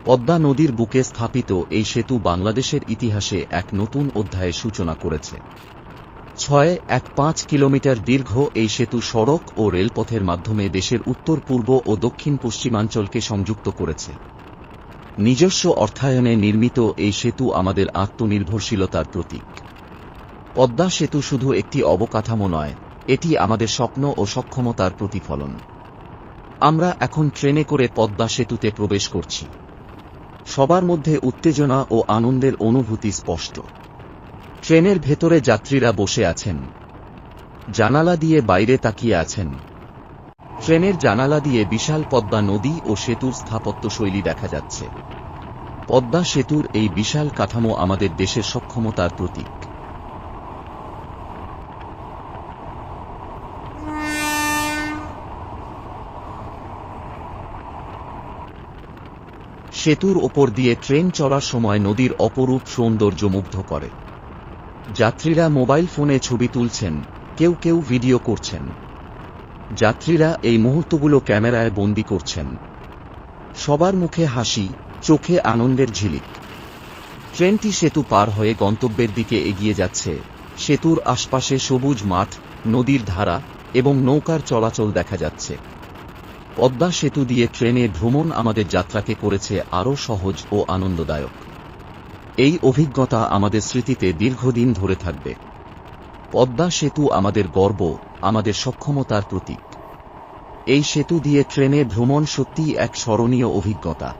পদ্মা নদীর বুকে স্থাপিত এই সেতু বাংলাদেশের ইতিহাসে এক নতুন অধ্যায়ের সূচনা করেছে। 6.15 কিলোমিটার দীর্ঘ এই সেতু সড়ক ও রেলপথের মাধ্যমে দেশের উত্তর পূর্ব ও দক্ষিণ পশ্চিমাঞ্চলকে সংযুক্ত করেছে। নিজস্ব অর্থায়নে নির্মিত এই সেতু আমাদের আত্মনির্ভরশীলতার প্রতীক। পদ্মা সেতু শুধু একটি অবকাঠামো নয়, এটি আমাদের স্বপ্ন ও সক্ষমতার প্রতিফলন। আমরা এখন ট্রেনে করে পদ্মা সেতুতে প্রবেশ করছি। সবার মধ্যে উত্তেজনা ও আনন্দের অনুভূতি স্পষ্ট। ট্রেনের ভেতরে যাত্রীরা বসে আছেন, জানালা দিয়ে বাইরে তাকিয়ে আছেন। ট্রেনের জানালা দিয়ে বিশাল পদ্মা নদী ও সেতুর স্থাপত্যশৈলী দেখা যাচ্ছে। পদ্মা সেতুর এই বিশাল কাঠামো আমাদের দেশের সক্ষমতার প্রতীক। সেতুর ওপর দিয়ে ট্রেন চলার সময় নদীর অপরূপ সৌন্দর্য মুগ্ধ করে। যাত্রীরা মোবাইল ফোনে ছবি তুলছেন, কেউ কেউ ভিডিও করছেন। যাত্রীরা এই মুহূর্তগুলো ক্যামেরায় বন্দী করছেন। সবার মুখে হাসি, চোখে আনন্দের ঝিলিক। ট্রেনটি সেতু পার হয়ে গন্তব্যের দিকে এগিয়ে যাচ্ছে। সেতুর আশপাশে সবুজ মাঠ, নদীর ধারা এবং নৌকার চলাচল দেখা যাচ্ছে। পদ্মা সেতু দিয়ে ট্রেনের ভ্রমণ আমাদের যাত্রাকে করেছে আরও সহজ ও আনন্দদায়ক। এই অভিজ্ঞতা আমাদের স্মৃতিতে দীর্ঘদিন ধরে থাকবে। পদ্মা সেতু আমাদের গর্ব, আমাদের সক্ষমতার প্রতীক। এই সেতু দিয়ে ট্রেনে ভ্রমণ সত্যিই এক স্মরণীয় অভিজ্ঞতা।